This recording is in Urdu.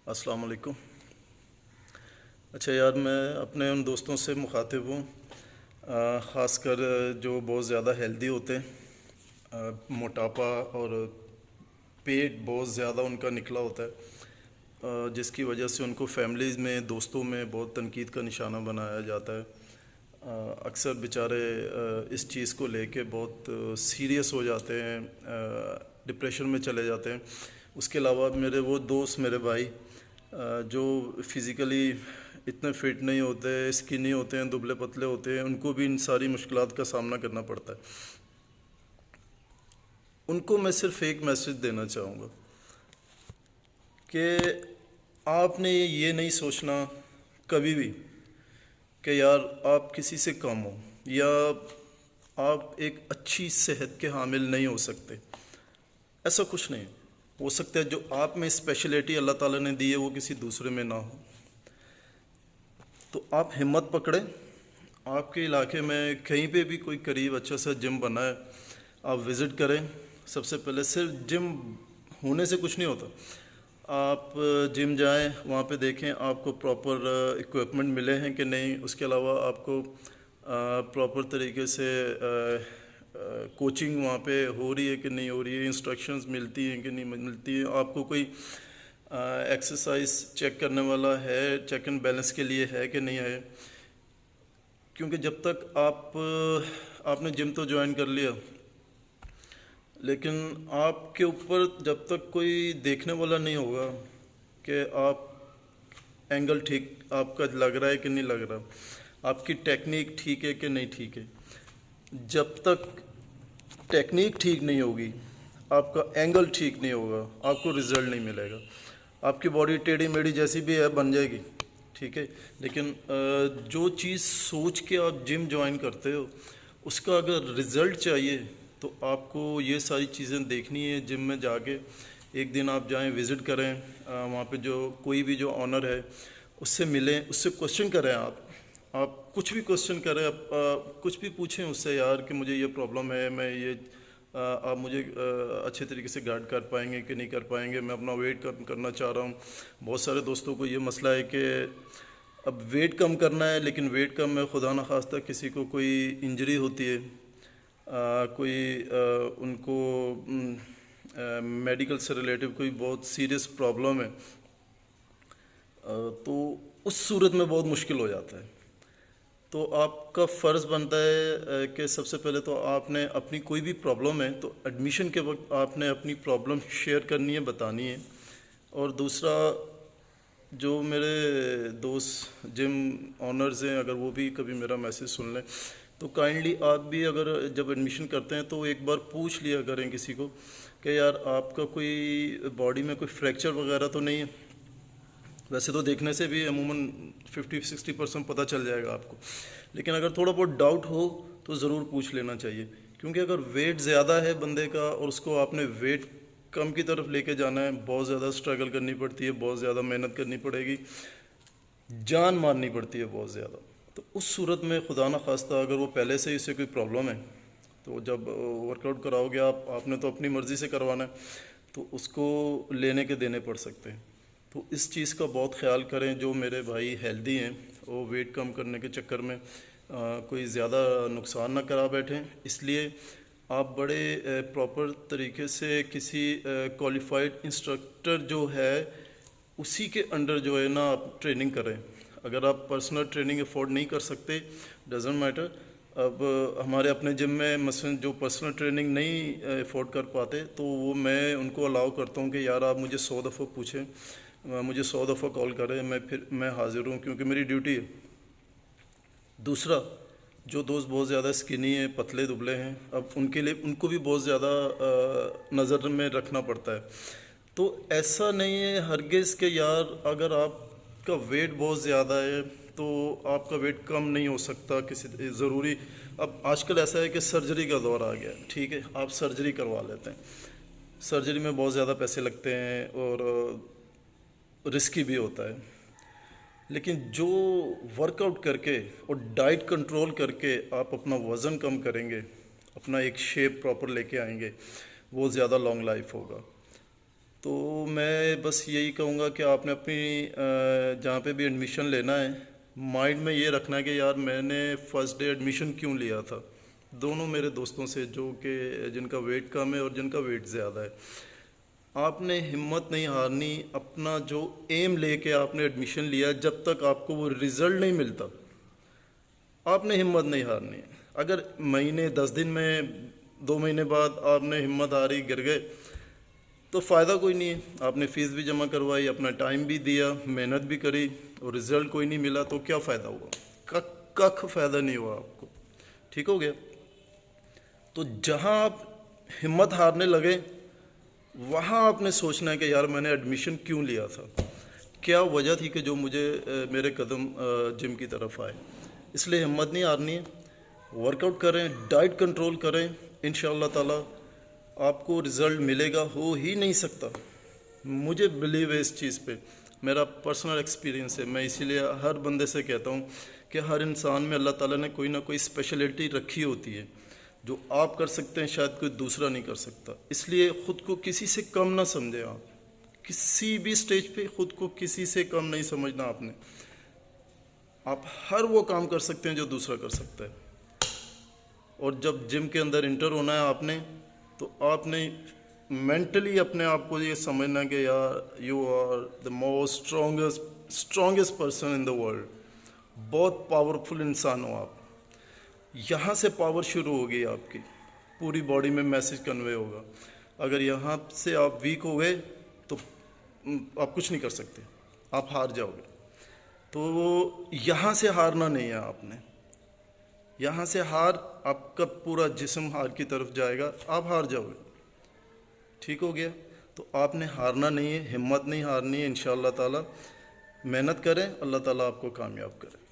السلام علیکم۔ اچھا یار، میں اپنے ان دوستوں سے مخاطب ہوں، خاص کر جو بہت زیادہ ہیلدی ہوتے ہیں، موٹاپا اور پیٹ بہت زیادہ ان کا نکلا ہوتا ہے، جس کی وجہ سے ان کو فیملیز میں، دوستوں میں بہت تنقید کا نشانہ بنایا جاتا ہے۔ اکثر بیچارے اس چیز کو لے کے بہت سیریس ہو جاتے ہیں، ڈپریشن میں چلے جاتے ہیں۔ اس کے علاوہ میرے وہ دوست، میرے بھائی جو فزیکلی اتنے فٹ نہیں ہوتے، اسکنی ہوتے ہیں، دبلے پتلے ہوتے ہیں، ان کو بھی ان ساری مشکلات کا سامنا کرنا پڑتا ہے۔ ان کو میں صرف ایک میسج دینا چاہوں گا کہ آپ نے یہ نہیں سوچنا کبھی بھی کہ یار آپ کسی سے کم ہو یا آپ ایک اچھی صحت کے حامل نہیں ہو سکتے۔ ایسا کچھ نہیں ہو سکتا ہے۔ جو آپ میں اسپیشلٹی اللہ تعالیٰ نے دی ہے وہ کسی دوسرے میں نہ ہو۔ تو آپ ہمت پکڑیں۔ آپ کے علاقے میں کہیں پہ بھی کوئی قریب اچھا سا جم بنا ہے، آپ وزٹ کریں۔ سب سے پہلے صرف جم ہونے سے کچھ نہیں ہوتا، آپ جم جائیں، وہاں پہ دیکھیں آپ کو پراپر اکوپمنٹ ملے ہیں کہ نہیں۔ اس کے علاوہ آپ کو پراپر طریقے سے کوچنگ وہاں پہ ہو رہی ہے کہ نہیں ہو رہی ہے، انسٹرکشنز ملتی ہیں کہ نہیں ملتی ہیں، آپ کو کوئی ایکسرسائز چیک کرنے والا ہے، چیک اینڈ بیلنس کے لیے ہے کہ نہیں ہے۔ کیونکہ جب تک آپ نے جم تو جوائن کر لیا، لیکن آپ کے اوپر جب تک کوئی دیکھنے والا نہیں ہوگا کہ آپ اینگل ٹھیک آپ کا لگ رہا ہے کہ نہیں لگ رہا، آپ کی ٹیکنیک ٹھیک ہے کہ نہیں ٹھیک ہے، جب تک ٹیکنیک ٹھیک نہیں ہوگی، آپ کا اینگل ٹھیک نہیں ہوگا، آپ کو رزلٹ نہیں ملے گا۔ آپ کی باڈی ٹیڑھی میڑھی جیسی بھی ہے بن جائے گی، ٹھیک ہے، لیکن جو چیز سوچ کے آپ جم جوائن کرتے ہو، اس کا اگر رزلٹ چاہیے تو آپ کو یہ ساری چیزیں دیکھنی ہے۔ جم میں جا کے ایک دن آپ جائیں، وزٹ کریں، وہاں پہ جو کوئی بھی جو آنر ہے اس سے ملیں، اس سے کوشچن کریں۔ آپ کچھ بھی کوشچن کریں، آپ کچھ بھی پوچھیں اس سے، یار کہ مجھے یہ پرابلم ہے، میں یہ آپ مجھے اچھے طریقے سے گائیڈ کر پائیں گے کہ نہیں کر پائیں گے، میں اپنا ویٹ کم کرنا چاہ رہا ہوں۔ بہت سارے دوستوں کو یہ مسئلہ ہے کہ اب ویٹ کم کرنا ہے، لیکن ویٹ کم میں خدا نخواستہ کسی کو کوئی انجری ہوتی ہے، کوئی ان کو میڈیکل سے ریلیٹیو کوئی بہت سیریس پرابلم ہے، تو اس صورت میں بہت مشکل ہو جاتا ہے۔ تو آپ کا فرض بنتا ہے کہ سب سے پہلے تو آپ نے اپنی کوئی بھی پرابلم ہے تو ایڈمیشن کے وقت آپ نے اپنی پرابلم شیئر کرنی ہے، بتانی ہے۔ اور دوسرا، جو میرے دوست جم آنرز ہیں، اگر وہ بھی کبھی میرا میسج سن لیں تو کائنڈلی آپ بھی اگر جب ایڈمیشن کرتے ہیں تو ایک بار پوچھ لیا کریں کسی کو کہ یار آپ کا کوئی باڈی میں کوئی فریکچر وغیرہ تو نہیں ہے۔ ویسے تو دیکھنے سے بھی عموماً 50-60% پتہ چل جائے گا آپ کو، لیکن اگر تھوڑا بہت ڈاؤٹ ہو تو ضرور پوچھ لینا چاہیے۔ کیونکہ اگر ویٹ زیادہ ہے بندے کا اور اس کو آپ نے ویٹ کم کی طرف لے کے جانا ہے، بہت زیادہ سٹرگل کرنی پڑتی ہے، بہت زیادہ محنت کرنی پڑے گی، جان مارنی پڑتی ہے بہت زیادہ۔ تو اس صورت میں خدا نخواستہ اگر وہ پہلے سے ہی اسے کوئی پرابلم ہے تو جب ورک آؤٹ کراؤ گے آپ نے تو اپنی مرضی سے کروانا ہے، تو اس کو لینے کے دینے پڑ سکتے ہیں۔ تو اس چیز کا بہت خیال کریں۔ جو میرے بھائی ہیلدی ہیں وہ ویٹ کم کرنے کے چکر میں کوئی زیادہ نقصان نہ کرا بیٹھیں، اس لیے آپ بڑے پراپر طریقے سے کسی کوالیفائڈ انسٹرکٹر جو ہے اسی کے انڈر جو ہے نا آپ ٹریننگ کریں۔ اگر آپ پرسنل ٹریننگ افورڈ نہیں کر سکتے، ڈزنٹ میٹر۔ اب ہمارے اپنے جم میں مثلا جو پرسنل ٹریننگ نہیں افورڈ کر پاتے تو وہ میں ان کو الاؤ کرتا ہوں کہ یار آپ مجھے 100 دفعہ پوچھیں، مجھے 100 دفعہ کال کریں، میں حاضر ہوں، کیونکہ میری ڈیوٹی ہے۔ دوسرا، جو دوست بہت زیادہ اسکنی ہیں، پتلے دبلے ہیں، اب ان کے لیے ان کو بھی بہت زیادہ نظر میں رکھنا پڑتا ہے۔ تو ایسا نہیں ہے ہرگز کہ یار اگر آپ کا ویٹ بہت زیادہ ہے تو آپ کا ویٹ کم نہیں ہو سکتا، کسی ضروری۔ اب آج کل ایسا ہے کہ سرجری کا دور آ گیا ہے، ٹھیک ہے، آپ سرجری کروا لیتے ہیں، سرجری میں بہت زیادہ پیسے لگتے ہیں اور رسکی بھی ہوتا ہے، لیکن جو ورک آؤٹ کر کے اور ڈائٹ کنٹرول کر کے آپ اپنا وزن کم کریں گے، اپنا ایک شیپ پراپر لے کے آئیں گے، وہ زیادہ لانگ لائف ہوگا۔ تو میں بس یہی کہوں گا کہ آپ نے اپنی جہاں پہ بھی ایڈمیشن لینا ہے مائنڈ میں یہ رکھنا ہے کہ یار میں نے فرسٹ ڈے ایڈمیشن کیوں لیا تھا. دونوں میرے دوستوں سے جو کہ جن کا ویٹ کم ہے اور جن کا ویٹ زیادہ ہے, آپ نے ہمت نہیں ہارنی. اپنا جو ایم لے کے آپ نے ایڈمیشن لیا, جب تک آپ کو وہ رزلٹ نہیں ملتا آپ نے ہمت نہیں ہارنی. اگر مہینے 10 دن میں 2 مہینے بعد آپ نے ہمت ہاری, گر گئے, تو فائدہ کوئی نہیں ہے. آپ نے فیس بھی جمع کروائی, اپنا ٹائم بھی دیا, محنت بھی کری, اور رزلٹ کوئی نہیں ملا, تو کیا فائدہ ہوا؟ ککھ فائدہ نہیں ہوا آپ کو. ٹھیک ہو گیا؟ تو جہاں آپ ہمت ہارنے لگے وہاں آپ نے سوچنا ہے کہ یار میں نے ایڈمیشن کیوں لیا تھا, کیا وجہ تھی کہ جو مجھے میرے قدم جم کی طرف آئے. اس لیے ہمت نہیں ہارنی ہے, ورک آؤٹ کریں, ڈائٹ کنٹرول کریں, انشاءاللہ تعالی آپ کو رزلٹ ملے گا. ہو ہی نہیں سکتا, مجھے بلیو ہے اس چیز پہ, میرا پرسنل ایکسپیرینس ہے. میں اسی لیے ہر بندے سے کہتا ہوں کہ ہر انسان میں اللہ تعالیٰ نے کوئی نہ کوئی اسپیشلٹی رکھی ہوتی ہے. جو آپ کر سکتے ہیں شاید کوئی دوسرا نہیں کر سکتا. اس لیے خود کو کسی سے کم نہ سمجھیں. آپ کسی بھی سٹیج پہ خود کو کسی سے کم نہیں سمجھنا. آپ نے آپ ہر وہ کام کر سکتے ہیں جو دوسرا کر سکتا ہے. اور جب جم کے اندر انٹر ہونا ہے آپ نے, تو آپ نے مینٹلی اپنے آپ کو یہ سمجھنا کہ یار you are the most strongest person in the world. بہت پاورفل انسان ہو آپ. یہاں سے پاور شروع ہوگی آپ کی, پوری باڈی میں میسج کنوے ہوگا. اگر یہاں سے آپ ویک ہو گئے تو آپ کچھ نہیں کر سکتے, آپ ہار جاؤ گے. تو یہاں سے ہارنا نہیں ہے آپ نے. یہاں سے ہار, آپ کا پورا جسم ہار کی طرف جائے گا, آپ ہار جاؤ گے. ٹھیک ہو گیا؟ تو آپ نے ہارنا نہیں ہے, ہمت نہیں ہارنی ہے. انشاءاللہ تعالی محنت کریں, اللہ تعالیٰ آپ کو کامیاب کرے.